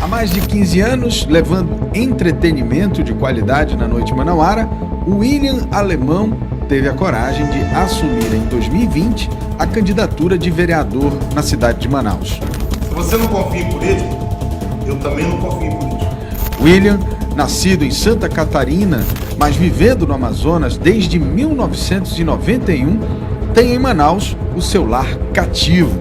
Há mais de 15 anos, levando entretenimento de qualidade na noite manauara, o William Alemão teve a coragem de assumir em 2020 a candidatura de vereador na cidade de Manaus. Se você não confia em político, eu também não confio em político. William, nascido em Santa Catarina, mas vivendo no Amazonas desde 1991, tem em Manaus o seu lar cativo.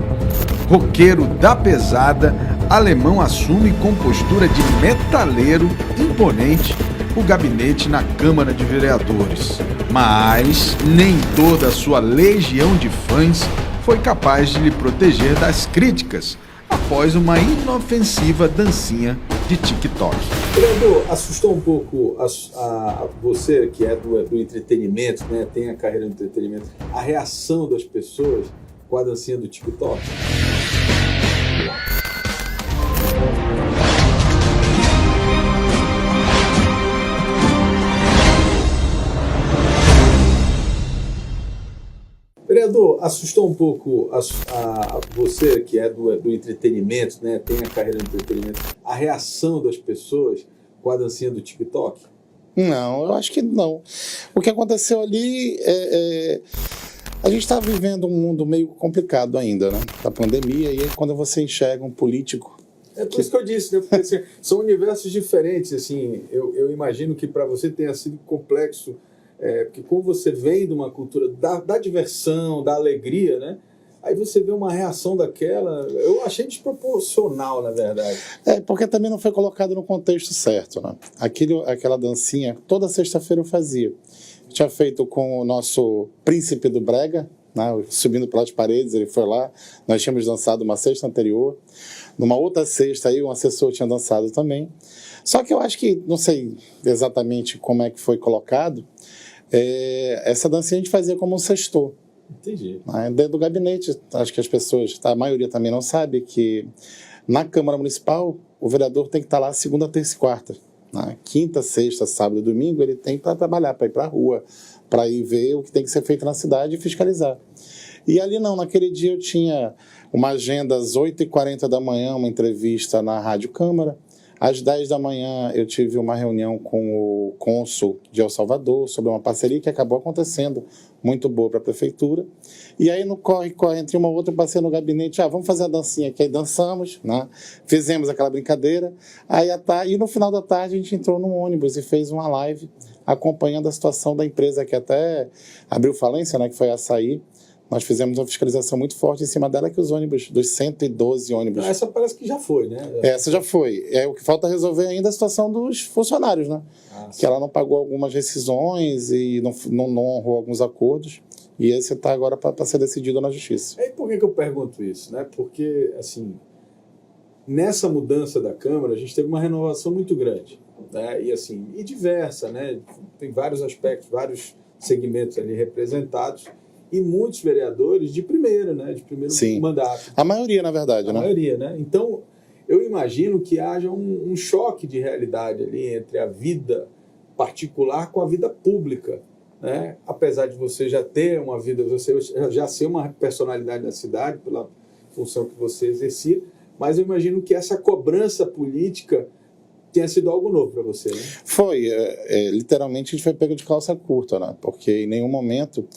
Roqueiro da pesada, Alemão assume com postura de metaleiro imponente o gabinete na Câmara de Vereadores. Mas nem toda a sua legião de fãs foi capaz de lhe proteger das críticas após uma inofensiva dancinha de TikTok. Vereador, assustou um pouco a você, que é do entretenimento, né? Tem a carreira do entretenimento, a reação das pessoas com a dancinha do TikTok? Vereador, assustou um pouco a você, que é do entretenimento, né? Tem a carreira do entretenimento, a reação das pessoas com a dancinha do TikTok? Não, eu acho que não. O que aconteceu ali a gente está vivendo um mundo meio complicado ainda, né? Da pandemia, e aí quando você enxerga um político... É por isso que eu disse, né? Porque assim, são universos diferentes, assim, eu imagino que para você tenha sido complexo, porque como você vem de uma cultura da diversão, da alegria, né? Aí você vê uma reação daquela, eu achei desproporcional, na verdade. Porque também não foi colocado no contexto certo, né? Aquela dancinha, toda sexta-feira eu fazia. Eu tinha feito com o nosso príncipe do Brega, né? Subindo pelas paredes, ele foi lá, nós tínhamos dançado uma sexta anterior. Numa outra sexta aí, um assessor tinha dançado também. Só que eu acho que, não sei exatamente como é que foi colocado, essa dancinha a gente fazia como um sextor. Entendi. Dentro do gabinete, acho que as pessoas, a maioria também não sabe que na Câmara Municipal o vereador tem que estar lá segunda, terça e quarta. Quinta, sexta, sábado e domingo ele tem para trabalhar, para ir para a rua, para ir ver o que tem que ser feito na cidade e fiscalizar. E ali não, naquele dia eu tinha uma agenda às 8h40 da manhã, uma entrevista na Rádio Câmara. Às 10 da manhã eu tive uma reunião com o cônsul de El Salvador sobre uma parceria que acabou acontecendo, muito boa para a prefeitura. E aí no corre-corre, entre uma outra, eu passei no gabinete, vamos fazer a dancinha aqui, aí dançamos, né? Fizemos aquela brincadeira. E no final da tarde a gente entrou num ônibus e fez uma live acompanhando a situação da empresa que até abriu falência, né? Que foi a Açaí. Nós fizemos uma fiscalização muito forte em cima dela, que os ônibus, dos 112 ônibus... Essa parece que já foi, né? Essa já foi. O que falta resolver ainda é a situação dos funcionários, né? Que ela não pagou algumas rescisões e não honrou alguns acordos. E esse está agora para ser decidido na Justiça. E por que eu pergunto isso, né? Porque, assim, nessa mudança da Câmara, a gente teve uma renovação muito grande, né? E diversa, né? Tem vários aspectos, vários segmentos ali representados. E muitos vereadores de primeiro, né? De primeiro Sim. mandato. A maioria, na verdade, né? A maioria, né? Então, eu imagino que haja um choque de realidade ali entre a vida particular com a vida pública, né? Apesar de você já ter uma vida, você já ser uma personalidade da cidade pela função que você exercia, mas eu imagino que essa cobrança política tenha sido algo novo para você, né? Foi. Literalmente, a gente foi pego de calça curta, né? Porque em nenhum momento...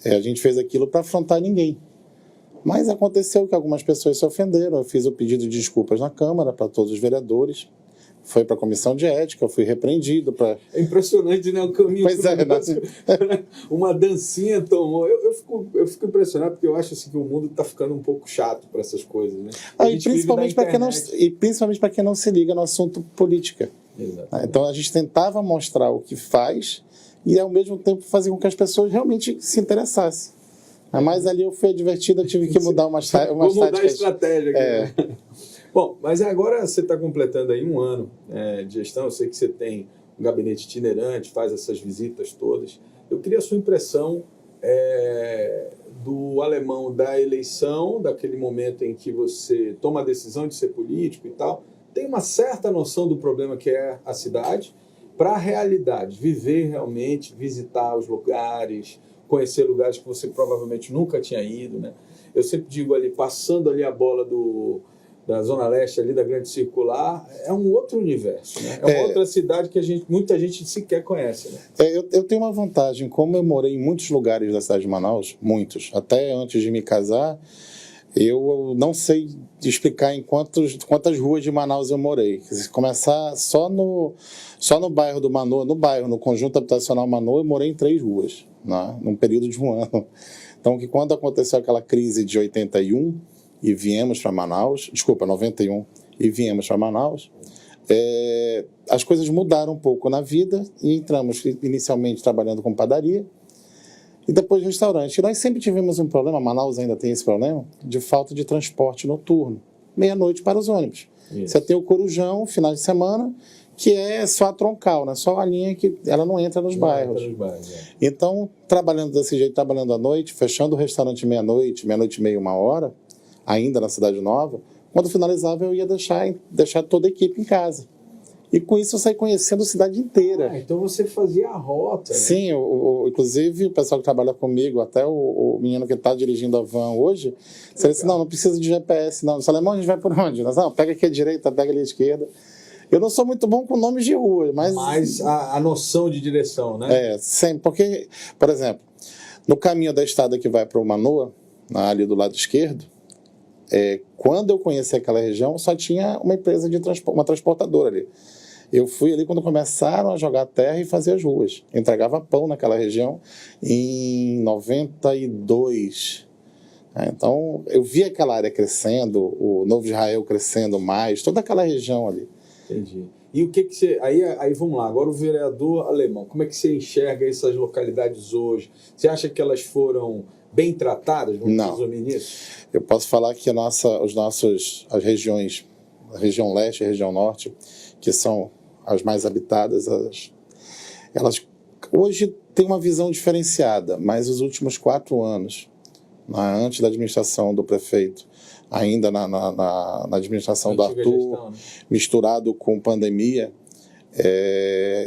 a gente fez aquilo para afrontar ninguém. Mas aconteceu que algumas pessoas se ofenderam. Eu fiz o pedido de desculpas na Câmara para todos os vereadores. Foi para a comissão de ética, eu fui repreendido. É impressionante, né? O caminho. Pois é, uma dancinha tomou. Eu fico impressionado, porque eu acho assim, que o mundo está ficando um pouco chato para essas coisas, né? Principalmente para quem não se liga no assunto política. Exatamente. Então a gente tentava mostrar o que faz e ao mesmo tempo fazer com que as pessoas realmente se interessassem. Mas ali eu fui advertido, eu tive que mudar umas táticas. Vou mudar a estratégia aqui. Né? Bom, mas agora você está completando aí um ano de gestão, eu sei que você tem um gabinete itinerante, faz essas visitas todas. Eu queria a sua impressão do Alemão da eleição, daquele momento em que você toma a decisão de ser político e tal, tem uma certa noção do problema que é a cidade, para a realidade, viver realmente, visitar os lugares, conhecer lugares que você provavelmente nunca tinha ido, né? eu sempre digo ali, passando ali a bola da Zona Leste, ali da Grande Circular, é um outro universo, né? É uma outra cidade que muita gente sequer conhece, né? Eu tenho uma vantagem, como eu morei em muitos lugares da cidade de Manaus, muitos, até antes de me casar, eu não sei explicar em quantas ruas de Manaus eu morei. Se começar só no bairro do Manoa, no conjunto habitacional Manoa, eu morei em 3 ruas, né, num período de um ano. Então, que quando aconteceu aquela crise de 81 e viemos para Manaus, 91, e viemos para Manaus, as coisas mudaram um pouco na vida e entramos inicialmente trabalhando com padaria, e depois restaurante. E nós sempre tivemos um problema, Manaus ainda tem esse problema, de falta de transporte noturno, meia-noite para os ônibus. Isso. Você tem o Corujão, final de semana, que é só a troncal, né? Só a linha que ela não entra nos bairros. Então, trabalhando desse jeito, trabalhando à noite, fechando o restaurante meia-noite e meia, 1h, ainda na Cidade Nova, quando finalizava eu ia deixar toda a equipe em casa. E com isso eu saí conhecendo a cidade inteira. Então você fazia a rota, né? Sim, inclusive o pessoal que trabalha comigo, até o menino que está dirigindo a van hoje, você disse, não precisa de GPS, não. Salemão, a gente vai por onde? Não, pega aqui à direita, pega ali à esquerda. Eu não sou muito bom com nomes de rua, mas a noção de direção, né? Sempre, porque, por exemplo, no caminho da estrada que vai para o Manoa, ali do lado esquerdo, quando eu conheci aquela região, só tinha uma empresa uma transportadora ali. Eu fui ali quando começaram a jogar terra e fazer as ruas. Eu entregava pão naquela região em 92. Então, eu vi aquela área crescendo, o Novo Israel crescendo mais, toda aquela região ali. Entendi. E o que você... Aí vamos lá, agora o vereador Alemão, como é que você enxerga essas localidades hoje? Você acha que elas foram bem tratadas? Não. Eu posso falar que as regiões, a região leste e a região norte, que são as mais habitadas, elas hoje têm uma visão diferenciada, mas os últimos 4 anos, antes da administração do prefeito, ainda na administração do Arthur, gestão, né? Misturado com pandemia,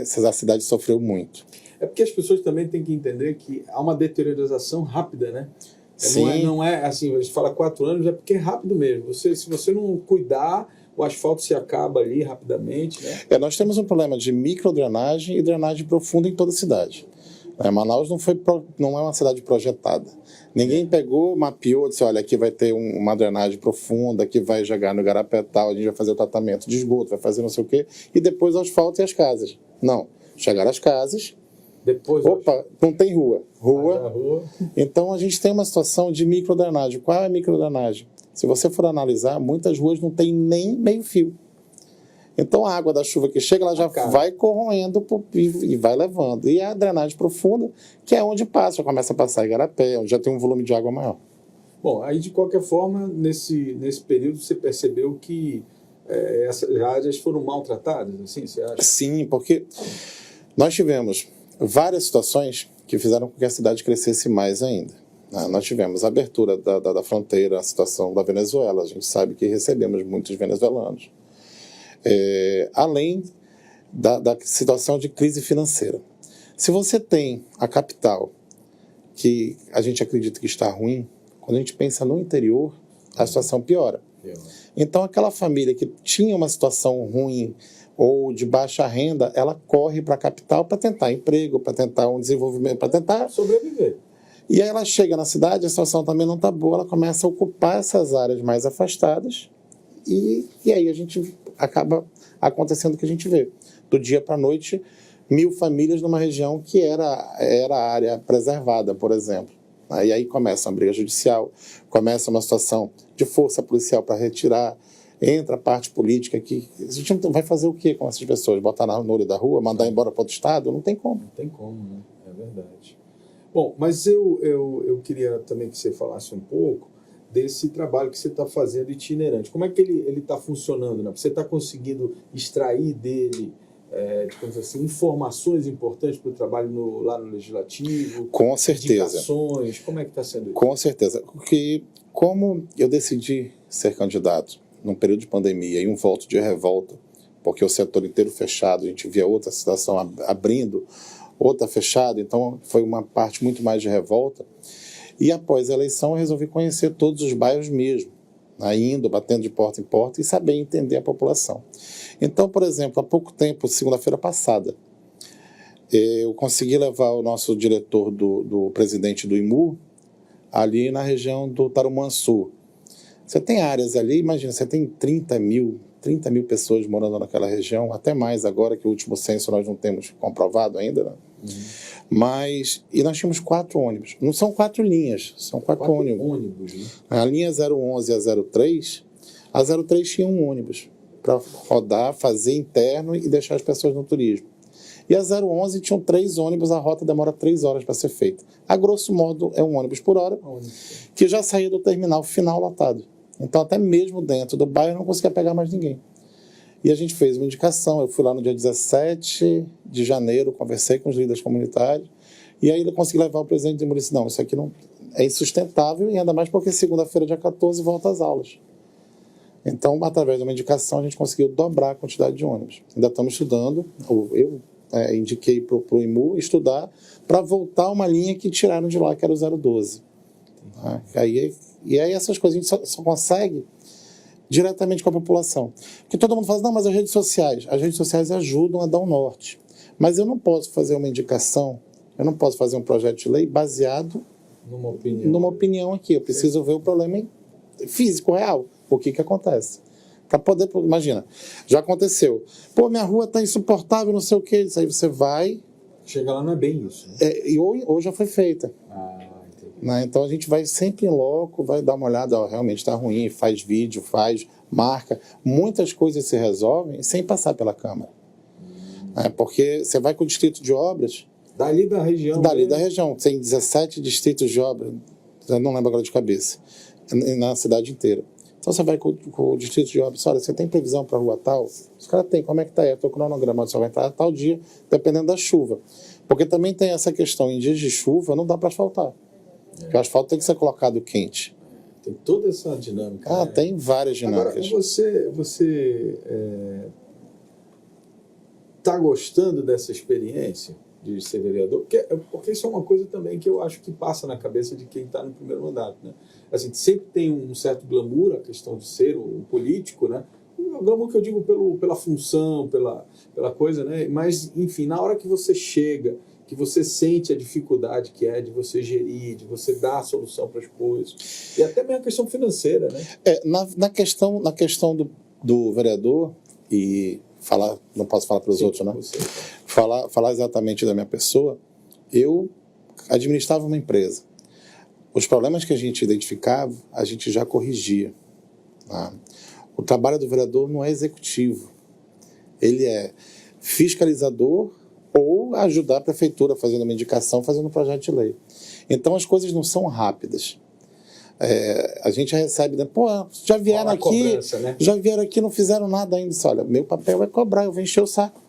a cidade sofreu muito. É porque as pessoas também têm que entender que há uma deteriorização rápida, né? Sim. Não é assim, a gente fala 4 anos, é porque é rápido mesmo. Se você não cuidar, o asfalto se acaba ali rapidamente, né? Nós temos um problema de microdrenagem e drenagem profunda em toda a cidade. Manaus não é uma cidade projetada. Ninguém pegou, mapeou, disse, olha, aqui vai ter uma drenagem profunda, aqui vai jogar no igarapé tal, a gente vai fazer o tratamento de esgoto, vai fazer não sei o quê, e depois o asfalto e as casas. Não. Chegaram as casas, depois não tem rua. Então a gente tem uma situação de microdrenagem. Qual é a microdrenagem? Se você for analisar, muitas ruas não tem nem meio fio. Então a água da chuva que chega, ela já vai corroendo e vai levando. E a drenagem profunda, que é onde passa, já começa a passar igarapé, onde já tem um volume de água maior. Bom, aí de qualquer forma, nesse período você percebeu que essas áreas foram maltratadas, assim, você acha? Sim, porque nós tivemos várias situações que fizeram com que a cidade crescesse mais ainda. Nós tivemos a abertura da fronteira, a situação da Venezuela, a gente sabe que recebemos muitos venezuelanos. Além da situação de crise financeira. Se você tem a capital, que a gente acredita que está ruim, quando a gente pensa no interior, a situação piora. Então, aquela família que tinha uma situação ruim ou de baixa renda, ela corre para a capital para tentar emprego, para tentar um desenvolvimento, para tentar sobreviver. E aí ela chega na cidade, a situação também não está boa, ela começa a ocupar essas áreas mais afastadas e aí a gente acaba acontecendo o que a gente vê. Do dia para a noite, 1.000 famílias numa região que era a área preservada, por exemplo. E aí começa uma briga judicial, começa uma situação de força policial para retirar, entra a parte política que a gente vai fazer o quê com essas pessoas? Botar no olho da rua, mandar embora para outro estado? Não tem como. Não tem como, né? É verdade. Bom, mas eu queria também que você falasse um pouco desse trabalho que você está fazendo itinerante. Como é que ele está funcionando, né? Você está conseguindo extrair dele, digamos assim, informações importantes para o trabalho lá no Legislativo? Com certeza. Indicações, como é que está sendo isso? Com certeza. Porque como eu decidi ser candidato num período de pandemia e um voto de revolta, porque o setor inteiro fechado, a gente via outra situação abrindo, outra fechada, então foi uma parte muito mais de revolta. E após a eleição eu resolvi conhecer todos os bairros mesmo, indo, batendo de porta em porta e saber entender a população. Então, por exemplo, há pouco tempo, segunda-feira passada, eu consegui levar o nosso diretor do presidente do IMU ali na região do Tarumançu. Você tem áreas ali, imagina, você tem 30 mil pessoas morando naquela região, até mais agora que o último censo nós não temos comprovado ainda, né? Mas, e nós tínhamos 4 ônibus. Não são 4 linhas, são 4 ônibus. Né? A linha 011 e a 03, a 03 tinha um ônibus para rodar, fazer interno e deixar as pessoas no turismo. E a 011 tinham 3 ônibus, a rota demora 3 horas para ser feita. A grosso modo é um ônibus por hora, que já saía do terminal final lotado. Então até mesmo dentro do bairro não conseguia pegar mais ninguém. E a gente fez uma indicação, eu fui lá no dia 17 de janeiro, conversei com os líderes comunitários, e aí ele consegui levar o presidente e disse, não, isso aqui não é insustentável, e ainda mais porque segunda-feira, dia 14, volta às aulas. Então, através de uma indicação, a gente conseguiu dobrar a quantidade de ônibus. Ainda estamos estudando, eu indiquei para o IMU estudar para voltar uma linha que tiraram de lá, que era o 012. E aí essas coisas a gente só consegue diretamente com a população. Porque todo mundo fala, não, mas as redes sociais ajudam a dar um norte. Mas eu não posso fazer uma indicação, eu não posso fazer um projeto de lei baseado numa opinião aqui. Eu preciso ver o problema físico, real. O que acontece? Para poder, imagina, já aconteceu. Pô, minha rua está insuportável, não sei o quê. Isso aí você vai... Chega lá, não é bem isso. Né? Ou já foi feita. Né? Então a gente vai sempre em loco, vai dar uma olhada, realmente está ruim, faz vídeo, marca. Muitas coisas se resolvem sem passar pela Câmara. Porque você vai com o distrito de obras... Dali da região. Da região. Tem 17 distritos de obras, eu não lembro agora de cabeça, na cidade inteira. Então você vai com o distrito de obras, olha, você tem previsão para a rua tal? Os caras têm, como é que está? Eu estou cronogramado, só vai entrar tal dia, dependendo da chuva. Porque também tem essa questão, em dias de chuva não dá para asfaltar. Porque o asfalto tem que ser colocado quente. Tem toda essa dinâmica. Tem várias dinâmicas. Agora, você está gostando dessa experiência de ser vereador? Porque isso é uma coisa também que eu acho que passa na cabeça de quem está no primeiro mandato, né? Assim, sempre tem um certo glamour a questão de ser um político, né? O glamour que eu digo pela função, pela coisa, né? Mas, enfim, na hora que você chega, que você sente a dificuldade que é de você gerir, de você dar a solução para as coisas, e até mesmo a questão financeira, né? Na questão do vereador, e não posso falar para os outros, né? Falar exatamente da minha pessoa, eu administrava uma empresa. Os problemas que a gente identificava, a gente já corrigia. Tá? O trabalho do vereador não é executivo. Ele é fiscalizador ou ajudar a prefeitura fazendo uma indicação, fazendo um projeto de lei. Então as coisas não são rápidas. A gente recebe, né? Pô, já vieram aqui, né? Não fizeram nada ainda. Disse, olha, meu papel é cobrar, eu vou encher o saco.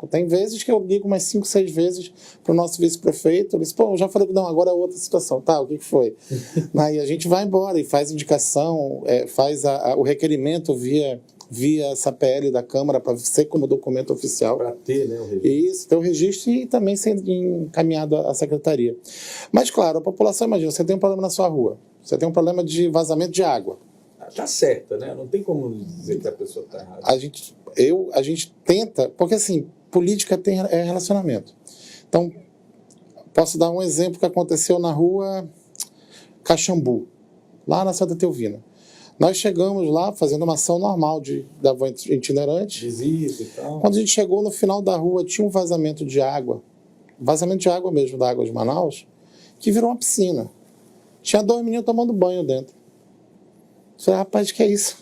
Tem vezes que eu ligo umas 5, 6 vezes para o nosso vice-prefeito, ele diz, pô, eu já falei, não, agora é outra situação. Tá, o que foi? Aí a gente vai embora e faz indicação, faz o requerimento via essa PL da Câmara para ser como documento oficial. Para ter, né, o registro. Isso, ter o registro e também ser encaminhado à secretaria. Mas, claro, a população, imagina, você tem um problema na sua rua, você tem um problema de vazamento de água. Tá certa, né? Não tem como dizer que a pessoa está errada. A gente tenta, porque assim, política é relacionamento. Então, posso dar um exemplo que aconteceu na rua Caxambu, lá na Santa Teovina. Nós chegamos lá fazendo uma ação normal da van itinerante. Visita e tal. Quando a gente chegou no final da rua, tinha um vazamento de água mesmo, da água de Manaus, que virou uma piscina. Tinha 2 meninos tomando banho dentro. Eu falei, rapaz, que é isso?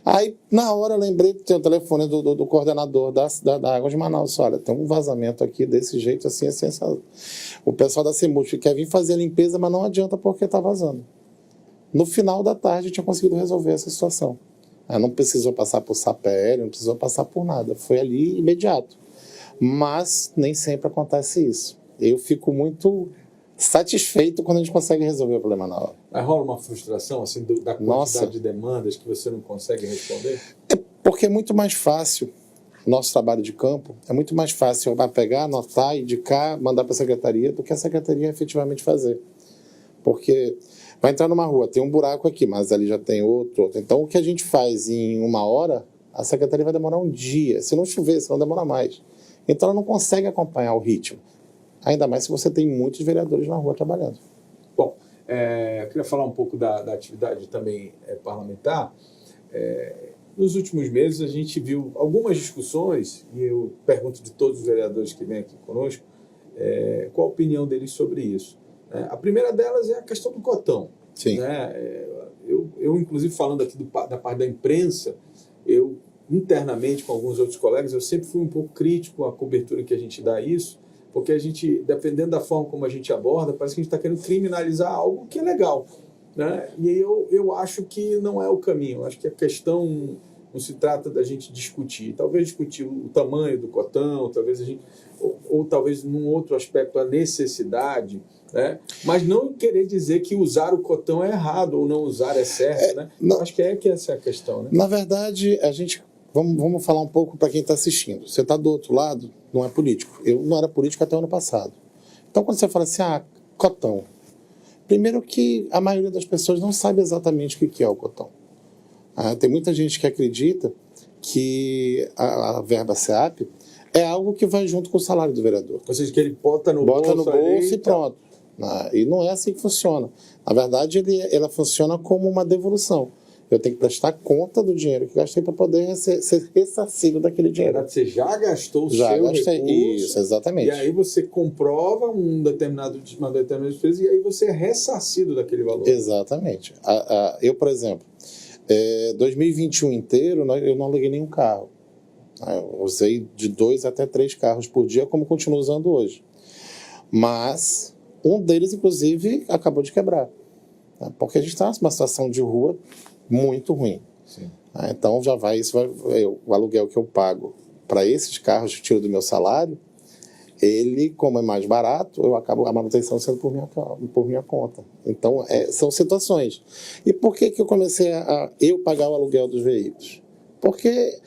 Aí, na hora, eu lembrei que tem o telefone do coordenador da Água de Manaus. Olha, tem um vazamento aqui desse jeito, assim, o pessoal da CEMUT quer vir fazer a limpeza, mas não adianta porque está vazando. No final da tarde, eu tinha conseguido resolver essa situação. Não precisou passar por SAPL, não precisou passar por nada. Foi ali imediato. Mas nem sempre acontece isso. Eu fico muito satisfeito quando a gente consegue resolver o problema na hora. Mas rola uma frustração assim, da quantidade de demandas que você não consegue responder? Porque é muito mais fácil, o nosso trabalho de campo, é muito mais fácil eu pegar, anotar, indicar, mandar para a secretaria, do que a secretaria efetivamente fazer. Porque vai entrar numa rua, tem um buraco aqui, mas ali já tem outro. Então, o que a gente faz em 1 hora, a secretaria vai demorar um dia. Se não chover, se não demora mais. Então, ela não consegue acompanhar o ritmo. Ainda mais se você tem muitos vereadores na rua trabalhando. Bom, eu queria falar um pouco da atividade também parlamentar. Nos últimos meses, a gente viu algumas discussões, e eu pergunto de todos os vereadores que vêm aqui conosco, qual a opinião deles sobre isso. A primeira delas é a questão do cotão. Sim. Né? Eu, inclusive, falando aqui da parte da imprensa, eu, internamente, com alguns outros colegas, eu sempre fui um pouco crítico à cobertura que a gente dá a isso, porque a gente, dependendo da forma como a gente aborda, parece que a gente está querendo criminalizar algo que é legal. Né? E eu acho que não é o caminho. Eu acho que a questão não se trata da gente discutir. Talvez discutir o tamanho do cotão, talvez ou talvez num outro aspecto a necessidade, né? Mas não querer dizer que usar o cotão é errado ou não usar é certo. Né? Não, acho que essa é a questão. Né? Na verdade, a gente... Vamos falar um pouco para quem está assistindo. Você está do outro lado, não é político. Eu não era político até o ano passado. Então, quando você fala assim, cotão. Primeiro que a maioria das pessoas não sabe exatamente o que é o cotão. Tem muita gente que acredita que a verba SEAP é algo que vai junto com o salário do vereador. Ou seja, que ele bota no bolso e pronto. E não é assim que funciona. Na verdade, ela funciona como uma devolução. Eu tenho que prestar conta do dinheiro que gastei para poder ser ressarcido daquele dinheiro. Você já gastou o seu gastei. recurso. Isso, exatamente. E aí você comprova uma determinada despesa e aí você é ressarcido daquele valor. Exatamente. Eu, por exemplo, 2021 inteiro, eu não aluguei nenhum carro. Eu usei de 2 até 3 carros por dia, como continuo usando hoje. Mas um deles, inclusive, acabou de quebrar. Porque a gente está numa situação de rua muito ruim. Sim. Então, o aluguel que eu pago para esses carros que tiro do meu salário, ele, como é mais barato, eu acabo a manutenção sendo por minha conta. Então, são situações. E por que eu comecei a pagar o aluguel dos veículos? Porque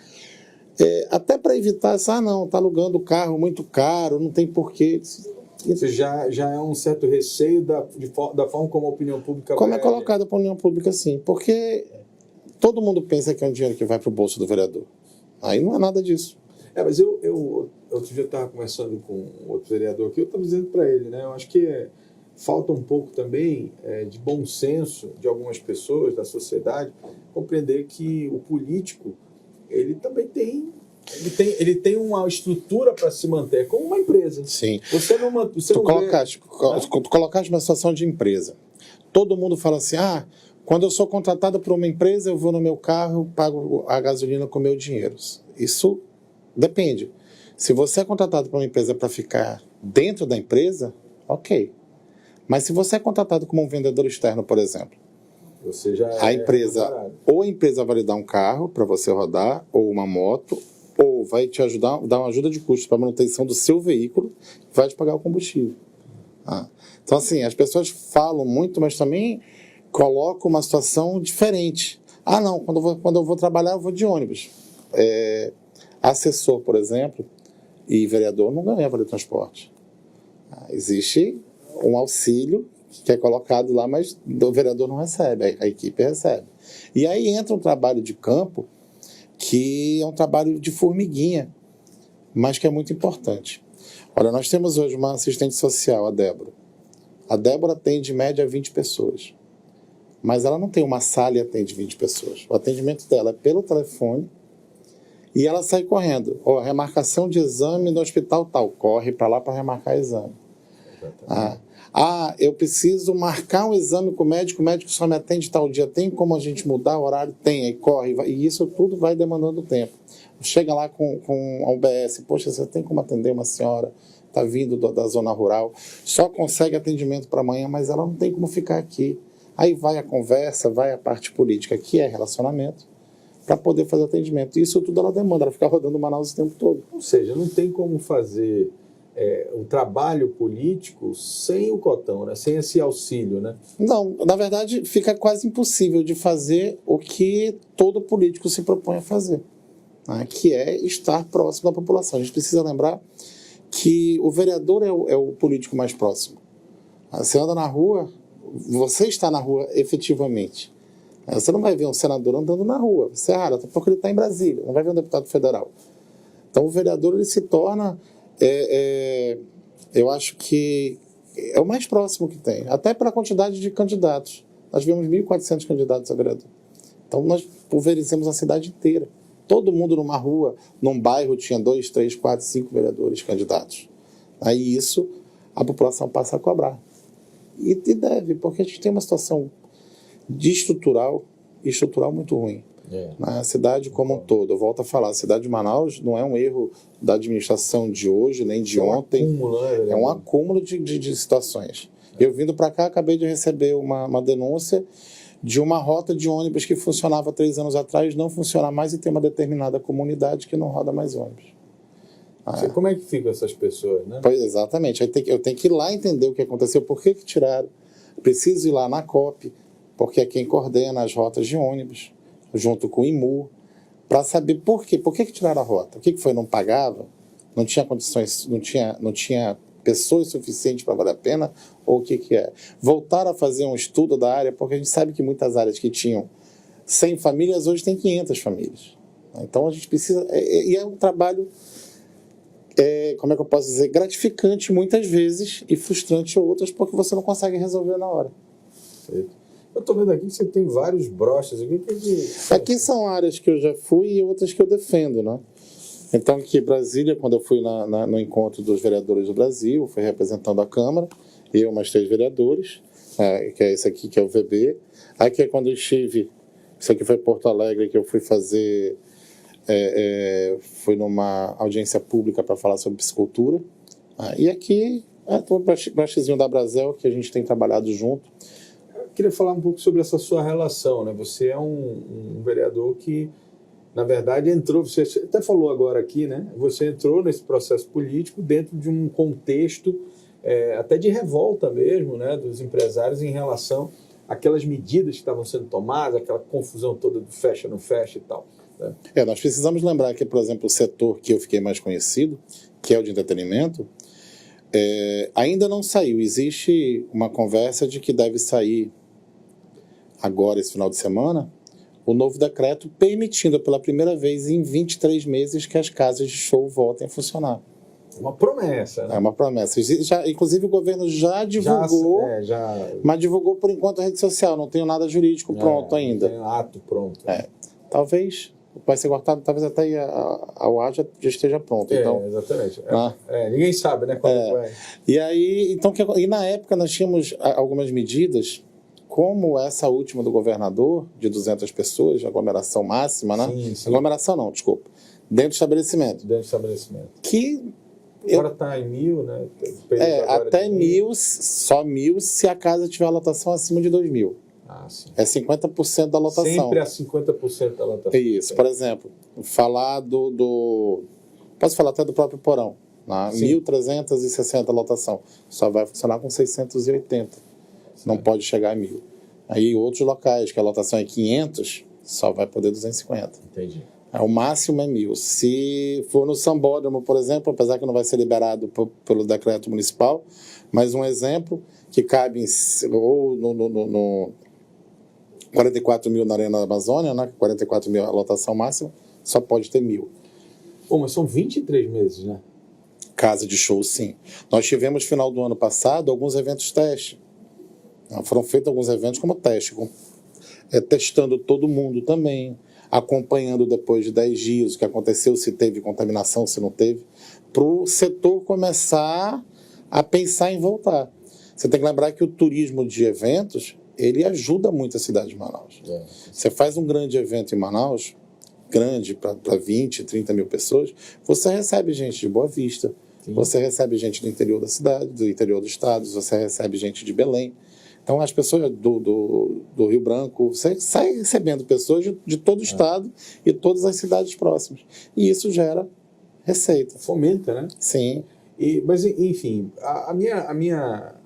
até para evitar, não, está alugando o carro muito caro, não tem porquê. Isso já é um certo receio da forma como a opinião pública Como é colocada a opinião pública, sim. Porque todo mundo pensa que é um dinheiro que vai para o bolso do vereador. Aí não é nada disso. Mas eu outro dia estava conversando com outro vereador aqui, eu estava dizendo para ele, né? Eu acho que falta um pouco também de bom senso de algumas pessoas da sociedade compreender que o político, ele também ele tem uma estrutura para se manter, como uma empresa. Sim. Tu colocaste uma situação de empresa. Todo mundo fala assim, quando eu sou contratado por uma empresa, eu vou no meu carro, pago a gasolina com meu dinheiro. Isso depende. Se você é contratado por uma empresa para ficar dentro da empresa, ok. Mas se você é contratado como um vendedor externo, por exemplo, você já a empresa vai lhe dar um carro para você rodar, ou uma moto, ou vai te ajudar, dar uma ajuda de custo para a manutenção do seu veículo, vai te pagar o combustível. Então, assim, as pessoas falam muito, mas também colocam uma situação diferente. Não, quando eu vou trabalhar, eu vou de ônibus. Assessor, por exemplo, e vereador não ganha vale transporte. Existe um auxílio que é colocado lá, mas o vereador não recebe, a equipe recebe. E aí entra um trabalho de campo que é um trabalho de formiguinha, mas que é muito importante. Olha, nós temos hoje uma assistente social, a Débora. A Débora atende em média 20 pessoas, mas ela não tem uma sala e atende 20 pessoas. O atendimento dela é pelo telefone e ela sai correndo. Remarcação de exame no hospital tal, corre para lá para remarcar exame. Eu preciso marcar um exame com o médico só me atende tal dia. Tem como a gente mudar o horário? Tem, aí corre. E isso tudo vai demandando tempo. Chega lá com a UBS, poxa, você tem como atender uma senhora, está vindo da zona rural, só consegue atendimento para amanhã, mas ela não tem como ficar aqui. Aí vai a conversa, vai a parte política, que é relacionamento, para poder fazer atendimento. Isso tudo ela demanda, ela fica rodando Manaus o tempo todo. Ou seja, não tem como fazer o trabalho político sem o cotão, né? Sem esse auxílio, né? Não, na verdade fica quase impossível de fazer o que todo político se propõe a fazer, né? Que é estar próximo da população. A gente precisa lembrar que o vereador é o político mais próximo. Você anda na rua, você está na rua efetivamente. Você não vai ver um senador andando na rua, isso é raro, até porque ele está em Brasília, não vai ver um deputado federal. Então o vereador ele se torna, eu acho que é o mais próximo que tem, até pela quantidade de candidatos. Nós vemos 1.400 candidatos a vereador. Então nós pulverizamos a cidade inteira. Todo mundo numa rua, num bairro, tinha 2, 3, 4, 5 vereadores candidatos. Aí isso a população passa a cobrar. E deve, porque a gente tem uma situação estrutural muito ruim. Na cidade como um todo. Eu volto a falar, a cidade de Manaus não é um erro da administração de hoje, nem de ontem. É um acúmulo de situações. Eu vindo para cá, acabei de receber uma denúncia de uma rota de ônibus que funcionava 3 anos atrás, não funciona mais e tem uma determinada comunidade que não roda mais ônibus. Como é que ficam essas pessoas, né? Pois, exatamente. Eu tenho que ir lá entender o que aconteceu, por que tiraram. Preciso ir lá na COP, porque é quem coordena as rotas de ônibus, junto com o IMU, para saber por quê. Por que tiraram a rota? O que foi? Não pagava? Não tinha condições, não tinha pessoas suficientes para valer a pena? Ou o que é? Voltar a fazer um estudo da área, porque a gente sabe que muitas áreas que tinham 100 famílias, hoje tem 500 famílias. Então a gente precisa... E é um trabalho... como é que eu posso dizer, gratificante muitas vezes e frustrante outras, porque você não consegue resolver na hora. Eu estou vendo aqui que você tem vários broches. Aqui são áreas que eu já fui e outras que eu defendo, né? Então, aqui em Brasília, quando eu fui no encontro dos vereadores do Brasil, fui representando a Câmara, eu mais 3 vereadores, que é esse aqui, que é o VB. Aqui é quando eu estive, isso aqui foi Porto Alegre, que eu fui fazer... fui numa audiência pública para falar sobre piscicultura. E aqui o brochezinho da Brasel, que a gente tem trabalhado junto. Eu queria falar um pouco sobre essa sua relação, né? Você é um vereador que, na verdade, entrou, você até falou agora aqui, né? Você entrou nesse processo político dentro de um contexto até de revolta mesmo, né? Dos empresários em relação àquelas medidas que estavam sendo tomadas, aquela confusão toda do fecha, não fecha e tal. Nós precisamos lembrar que, por exemplo, o setor que eu fiquei mais conhecido, que é o de entretenimento, ainda não saiu. Existe uma conversa de que deve sair agora, esse final de semana, o novo decreto permitindo pela primeira vez em 23 meses que as casas de show voltem a funcionar. Uma promessa, né? É uma promessa. Inclusive o governo já divulgou, mas divulgou por enquanto a rede social, não tem nada jurídico pronto ainda. Não tem ato pronto. Talvez vai ser cortado, talvez até ao ar já esteja pronto. Então, exatamente. Ninguém sabe, né? Quando vai. E aí, então, e na época nós tínhamos algumas medidas, como essa última do governador, de 200 pessoas, aglomeração máxima, né? Sim. Aglomeração não, desculpa. Dentro do estabelecimento. Que... Agora está em 1.000, né? Até 1.000, só 1.000 se a casa tiver a lotação acima de 2.000. Sim. É 50% da lotação. Sempre a 50% da lotação. Isso. Por exemplo, falar posso falar até do próprio Porão. 1.360 lotação. Só vai funcionar com 680. Não pode chegar a 1.000. Aí outros locais, que a lotação é 500, só vai poder 250. Entendi. O máximo é 1.000. Se for no Sambódromo, por exemplo, apesar que não vai ser liberado pelo decreto municipal, mas um exemplo que cabe ou no 44 mil na Arena da Amazônia, né? 44 mil a lotação máxima, só pode ter 1.000. Mas são 23 meses, né? Casa de show, sim. Nós tivemos, final do ano passado, alguns eventos teste. Foram feitos alguns eventos como teste, testando todo mundo também, acompanhando depois de 10 dias o que aconteceu, se teve contaminação, se não teve, para o setor começar a pensar em voltar. Você tem que lembrar que o turismo de eventos, ele ajuda muito a cidade de Manaus. Você faz um grande evento em Manaus, grande para 20, 30 mil pessoas, você recebe gente de Boa Vista, você recebe gente do interior da cidade, do interior do estado, você recebe gente de Belém. Então, as pessoas do Rio Branco, você sai recebendo pessoas de todo o estado e todas as cidades próximas. E isso gera receita. Fomenta, né? Sim. Mas, enfim, a minha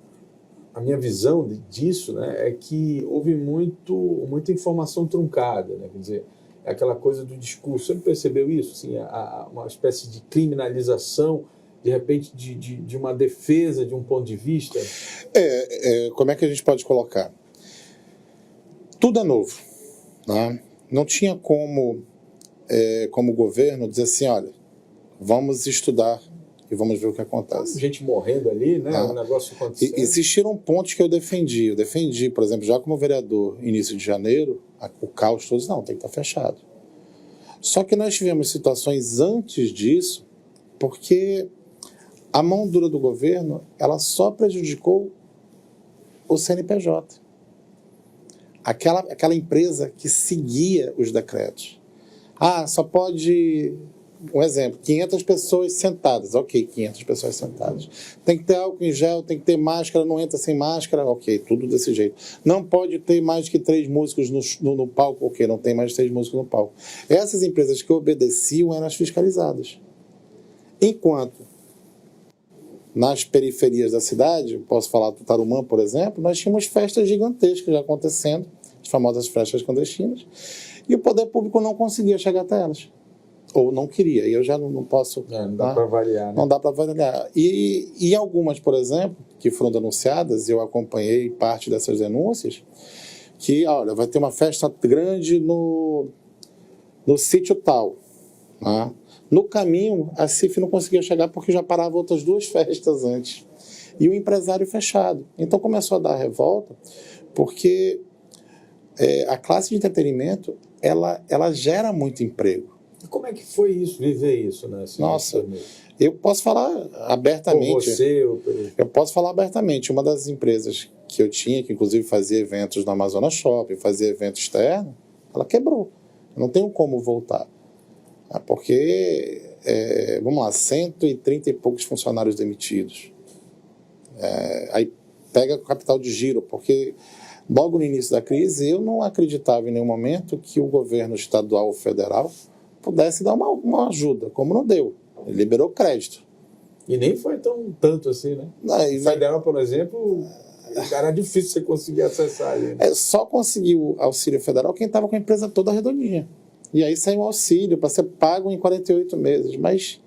visão disso, né, é que houve muita informação truncada, né? Quer dizer, é aquela coisa do discurso. Você não percebeu isso? Assim, uma espécie de criminalização de repente, de uma defesa, de um ponto de vista? Como é que a gente pode colocar? Tudo é novo, né? Não tinha como governo dizer assim, olha, vamos estudar e vamos ver o que acontece. Gente morrendo ali, né? Um negócio acontecendo. Existiram pontos que eu defendi. Eu defendi, por exemplo, já como vereador, início de janeiro, o caos todo, não, tem que estar fechado. Só que nós tivemos situações antes disso, porque a mão dura do governo, ela só prejudicou o CNPJ. Aquela empresa que seguia os decretos. Só pode... Um exemplo, 500 pessoas sentadas. Ok, 500 pessoas sentadas. Tem que ter álcool em gel, tem que ter máscara, não entra sem máscara. Ok, tudo desse jeito. Não pode ter mais que 3 músicos no palco. Ok, não tem mais 3 músicos no palco. Essas empresas que obedeciam eram as fiscalizadas. Enquanto nas periferias da cidade, posso falar do Tarumã, por exemplo, nós tínhamos festas gigantescas já acontecendo, as famosas festas clandestinas, e o poder público não conseguia chegar até elas. Ou não queria, e eu já não posso... Não dá para avaliar, né? Não dá para avaliar. E algumas, por exemplo, que foram denunciadas, eu acompanhei parte dessas denúncias, que, olha, vai ter uma festa grande no sítio tal, né? No caminho, a CIF não conseguia chegar porque já parava outras 2 festas antes. E o empresário fechado. Então começou a dar revolta, porque a classe de entretenimento, ela gera muito emprego. E como é que foi isso, viver isso, né? Nossa, eu posso falar abertamente. Eu posso falar abertamente. Uma das empresas que eu tinha, que inclusive fazia eventos no Amazonas Shopping, fazia evento externo, ela quebrou. Eu não tenho como voltar. Porque, vamos lá, 130 e poucos funcionários demitidos. Aí pega o capital de giro, porque logo no início da crise eu não acreditava em nenhum momento que o governo estadual ou federal pudesse dar uma ajuda, como não deu. Ele liberou crédito. E nem foi tanto assim, né? O federal, por exemplo, era difícil você conseguir acessar ali. Né? Só conseguiu auxílio federal quem estava com a empresa toda redondinha. E aí saiu um auxílio para ser pago em 48 meses. Mas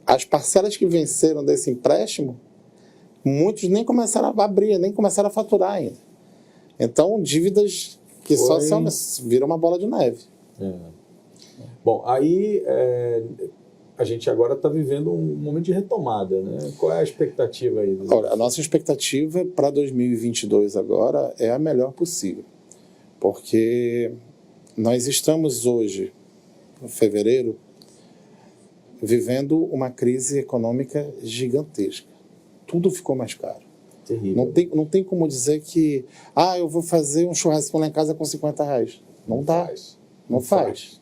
as parcelas que venceram desse empréstimo, muitos nem começaram a abrir, nem começaram a faturar ainda. Então, dívidas que só viram uma bola de neve. Bom, aí a gente agora está vivendo um momento de retomada, né? Qual é a expectativa aí? Olha, a nossa expectativa para 2022 agora é a melhor possível, porque nós estamos hoje, em fevereiro, vivendo uma crise econômica gigantesca. Tudo ficou mais caro. Terrível. Não tem como dizer que eu vou fazer um churrasco lá em casa com R$50. Não dá. Não faz.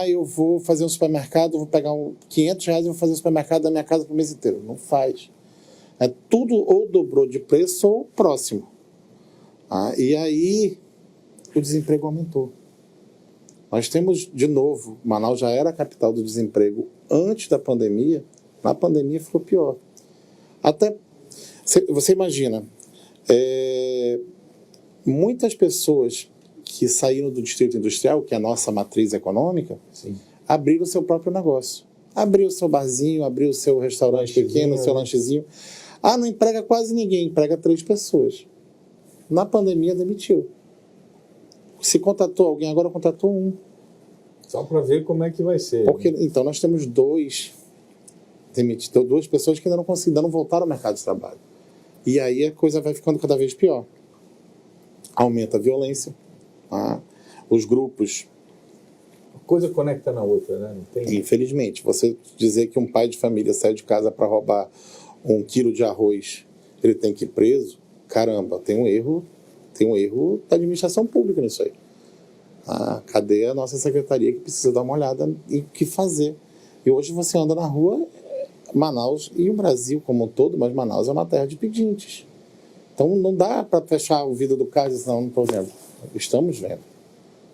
Eu vou fazer um supermercado, vou pegar R$500 e vou fazer um supermercado da minha casa para o mês inteiro. Não faz. Tudo ou dobrou de preço ou próximo. E aí o desemprego aumentou. Nós temos, de novo, Manaus já era a capital do desemprego antes da pandemia. Na pandemia ficou pior. Até, você imagina, muitas pessoas que saíram do distrito industrial, que é a nossa matriz econômica, sim, abriram o seu próprio negócio. Abriu o seu barzinho, abriu o seu restaurante pequeno, o seu lanchezinho. Não emprega quase ninguém, emprega 3 pessoas. Na pandemia demitiu. Se contratou alguém, agora contratou 1. Só para ver como é que vai ser. Porque, então, nós temos 2 demitidos, 2 pessoas que ainda não voltaram ao mercado de trabalho. E aí a coisa vai ficando cada vez pior. Aumenta a violência. Os grupos... Uma coisa conecta na outra, né? Não tem... Infelizmente, você dizer que um pai de família sai de casa para roubar 1 quilo de arroz, ele tem que ir preso, caramba, tem um erro da administração pública nisso aí. Cadê a nossa secretaria que precisa dar uma olhada em o que fazer? E hoje você anda na rua, Manaus e o Brasil como um todo, mas Manaus é uma terra de pedintes. Então não dá para fechar o vidro do carro e dizer, não, por exemplo, estamos vendo,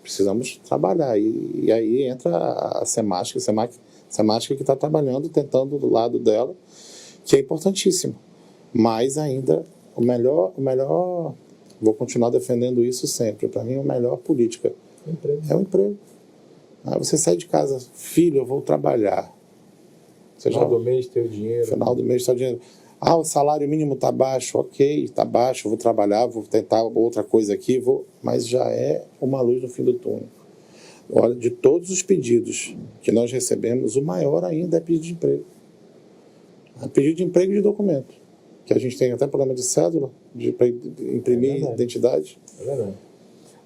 precisamos trabalhar. E aí entra a Semática que está trabalhando, tentando do lado dela, que é importantíssimo. Mas ainda, o melhor, vou continuar defendendo isso sempre, para mim a melhor política é o emprego. Você sai de casa, filho, eu vou trabalhar. Você Final do mês tem o dinheiro. Final do mês tem o dinheiro. Ah, o salário mínimo está baixo. Ok, está baixo, vou trabalhar, vou tentar outra coisa aqui, mas já é uma luz no fim do túnel. Olha, de todos os pedidos que nós recebemos, o maior ainda é pedido de emprego. É pedido de emprego e de documento. Que a gente tem até problema de cédula, de imprimir identidade. É verdade.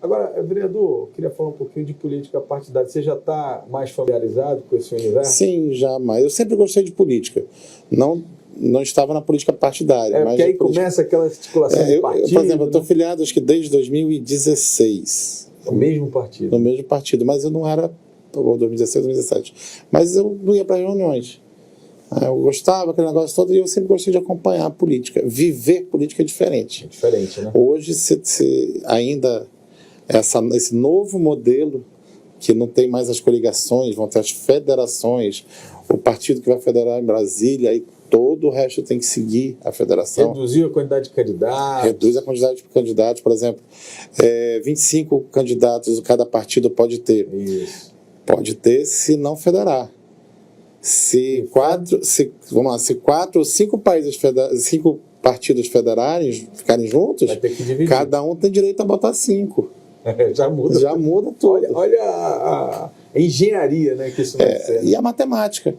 Agora, vereador, queria falar um pouquinho de política partidária. Você já está mais familiarizado com esse universo? Sim, jamais. Eu sempre gostei de política. Não estava na política partidária. Porque aí começa aquela articulação de partido. Por exemplo, eu estou filiado acho que desde 2016. No mesmo partido? No mesmo partido, mas eu não era... 2016, 2017. Mas eu não ia para reuniões. Eu gostava daquele negócio todo e eu sempre gostei de acompanhar a política. Viver política é diferente. É diferente, né? Hoje, se ainda esse novo modelo, que não tem mais as coligações, vão ter as federações, o partido que vai federar em Brasília, e todo o resto tem que seguir a federação. Reduzir a quantidade de candidatos. Reduz a quantidade de candidatos, por exemplo. 25 candidatos cada partido pode ter. Isso. Pode ter se não federar. Se 4 ou 5 partidos federais ficarem juntos, vai ter que dividir. Cada um tem direito a botar 5. Já muda. Já muda tudo. Olha a engenharia, né, que isso vai ser. E a matemática.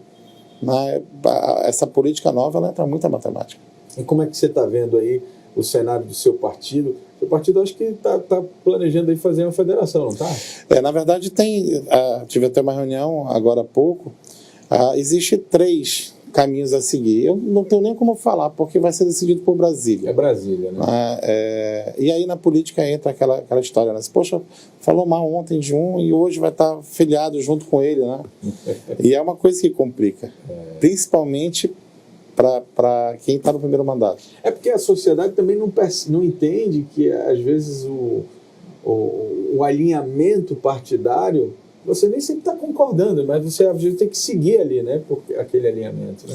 Essa política nova, ela entra muito a matemática. E como é que você está vendo aí o cenário do seu partido? O partido acho que está planejando aí fazer uma federação, não está? Na verdade, tive até uma reunião agora há pouco. Existe 3 caminhos a seguir. Eu não tenho nem como falar, porque vai ser decidido por Brasília. É Brasília, né? E aí na política entra aquela história, né? Poxa, falou mal ontem de um e hoje vai estar filiado junto com ele, né? E é uma coisa que complica. Principalmente para quem está no primeiro mandato. É porque a sociedade também não entende que, às vezes, o alinhamento partidário, você nem sempre está concordando, mas você, às vezes, tem que seguir ali, né? Porque aquele alinhamento, né?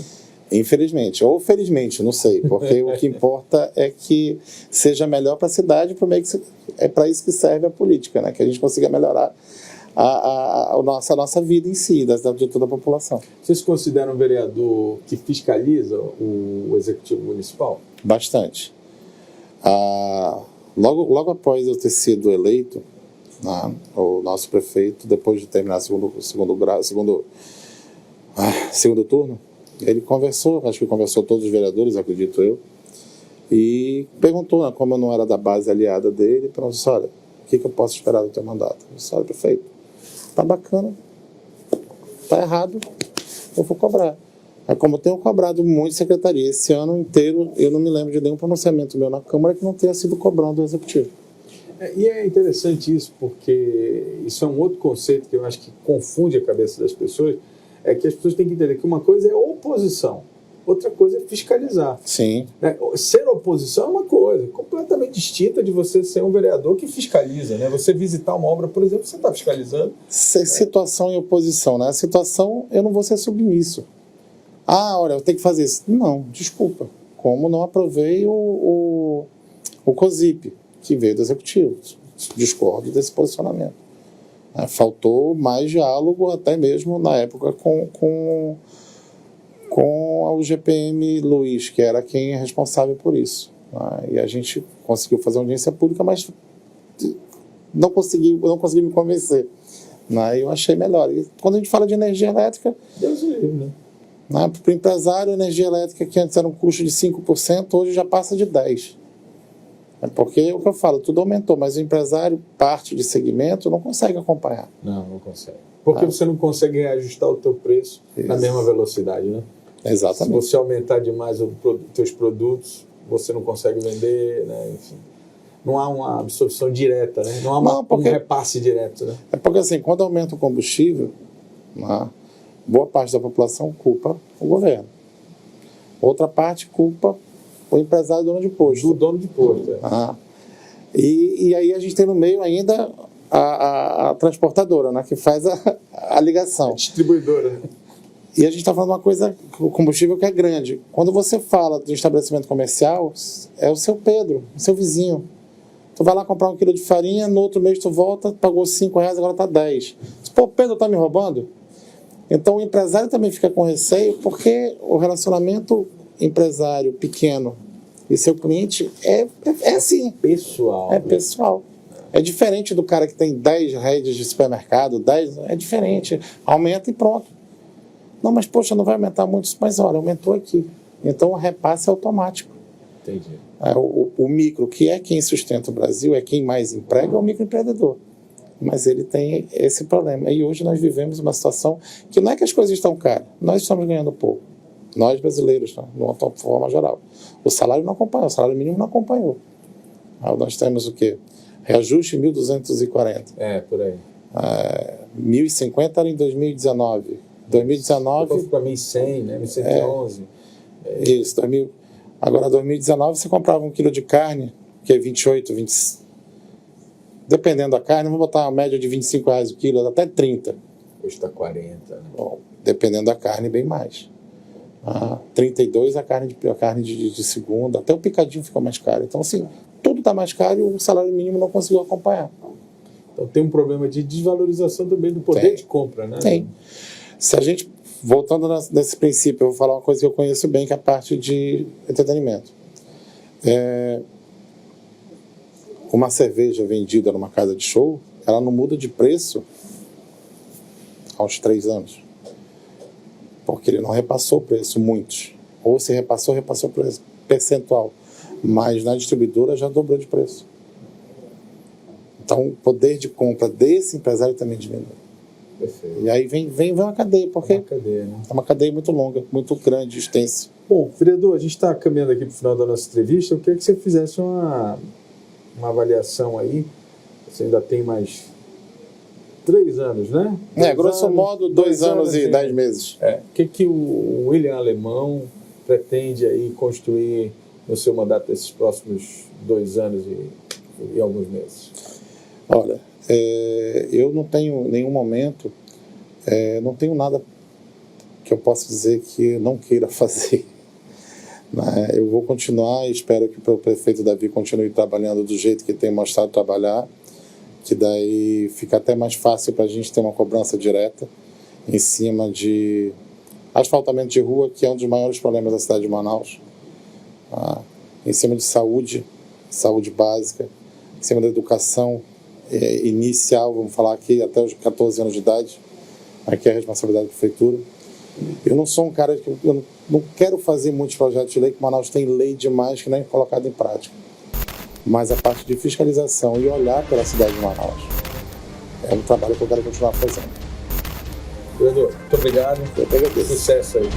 Infelizmente, ou felizmente, não sei, porque o que importa é que seja melhor para a cidade, é para isso que serve a política, né? Que a gente consiga melhorar a nossa vida em si, de toda a população. Você se considera um vereador que fiscaliza o Executivo Municipal? Bastante. Logo após eu ter sido eleito, o nosso prefeito, depois de terminar segundo turno, ele conversou, acho que conversou todos os vereadores, acredito eu, e perguntou, como eu não era da base aliada dele, perguntou assim, olha, o que eu posso esperar do teu mandato? Eu disse, olha, prefeito, tá bacana, tá errado, eu vou cobrar. Como eu tenho cobrado muito secretaria, esse ano inteiro eu não me lembro de nenhum pronunciamento meu na Câmara que não tenha sido cobrando o Executivo. E é interessante isso, porque isso é um outro conceito que eu acho que confunde a cabeça das pessoas, é que as pessoas têm que entender que uma coisa é oposição, outra coisa é fiscalizar. Sim. Ser oposição é uma coisa completamente distinta de você ser um vereador que fiscaliza, né? Você visitar uma obra, por exemplo, você está fiscalizando. Situação e oposição, né? A situação, eu não vou ser submisso. Olha, eu tenho que fazer isso. Não, desculpa. Como não aprovei o COSIP, que veio do Executivo. Discordo desse posicionamento. Faltou mais diálogo, até mesmo na época com o GPM Luiz, que era quem é responsável por isso. E a gente conseguiu fazer uma audiência pública, mas não consegui me convencer. Eu achei melhor. E quando a gente fala de energia elétrica, Deus me livre, né? Para o empresário, a energia elétrica, que antes era um custo de 5%, hoje já passa de 10%. Porque é o que eu falo, tudo aumentou, mas o empresário, parte de segmento, não consegue acompanhar. Não consegue. Porque você não consegue reajustar o teu preço na mesma velocidade, né? Exatamente. Se você aumentar demais os teus produtos, você não consegue vender, né? Enfim. Não há uma absorção direta, né? Não há um repasse direto, né? É porque, assim, quando aumenta o combustível, boa parte da população culpa o governo. Outra parte culpa o empresário dono de posto. Do dono de posto, E aí a gente tem no meio ainda a transportadora, né, que faz a ligação. A distribuidora, né? E a gente está falando uma coisa, o combustível que é grande. Quando você fala de estabelecimento comercial, é o seu Pedro, o seu vizinho. Tu vai lá comprar 1 quilo de farinha, no outro mês tu volta, pagou R$5, agora está 10. Pô, Pedro tá me roubando? Então o empresário também fica com receio, porque o relacionamento empresário pequeno e seu cliente é assim. Pessoal. É pessoal. É diferente do cara que tem 10 redes de supermercado, 10, é diferente. Aumenta e pronto. Não, mas poxa, não vai aumentar muito. Mas olha, aumentou aqui. Então o repasse é automático. Entendi. O micro, que é quem sustenta o Brasil, é quem mais emprega, é o microempreendedor. Mas ele tem esse problema. E hoje nós vivemos uma situação que não é que as coisas estão caras, nós estamos ganhando pouco. Nós brasileiros, de uma forma geral. O salário não acompanhou, o salário mínimo não acompanhou. Nós temos o quê? Reajuste 1.240. Por aí. 1.050 era em 2019. 2019... Para 1.100, né? 1.111. Isso, 2000. Agora, 2019, você comprava 1 quilo de carne, que é 28, 20... Dependendo da carne, vamos botar uma média de R$25 o quilo, até 30. Hoje está 40. Né? Bom, dependendo da carne, bem mais. 32 a carne de segunda, até o picadinho ficou mais caro. Então, assim, tudo está mais caro e o salário mínimo não conseguiu acompanhar. Então, tem um problema de desvalorização também do poder de compra, né? Tem. Se a gente, voltando nesse princípio, eu vou falar uma coisa que eu conheço bem, que é a parte de entretenimento. Uma cerveja vendida numa casa de show, ela não muda de preço aos 3 anos. Porque ele não repassou o preço, muitos. Ou se repassou o preço percentual. Mas na distribuidora já dobrou de preço. Então o poder de compra desse empresário também diminui. Perfeito. E aí vem uma cadeia, porque né? É uma cadeia muito longa, muito grande, extensa. Bom, vereador, a gente está caminhando aqui para o final da nossa entrevista. Eu queria que você fizesse uma avaliação aí. Você ainda tem mais 3 anos, né? Grosso modo, 2 anos e 10 meses. O que o William Alemão pretende aí construir no seu mandato desses próximos 2 anos e alguns meses? Olha, eu não tenho nenhum momento, não tenho nada que eu possa dizer que não queira fazer. Né? Eu vou continuar e espero que o prefeito Davi continue trabalhando do jeito que tem mostrado trabalhar, que daí fica até mais fácil para a gente ter uma cobrança direta em cima de asfaltamento de rua, que é um dos maiores problemas da cidade de Manaus, em cima de saúde básica, em cima da educação inicial, vamos falar aqui, até os 14 anos de idade, aqui é a responsabilidade da prefeitura. Eu não sou um cara que eu não quero fazer muitos projetos de lei, que Manaus tem lei demais que nem é colocado em prática. Mas a parte de fiscalização e olhar pela cidade de Manaus é um trabalho que eu quero continuar fazendo. Vereador, muito obrigado. Eu agradeço. Sucesso aí.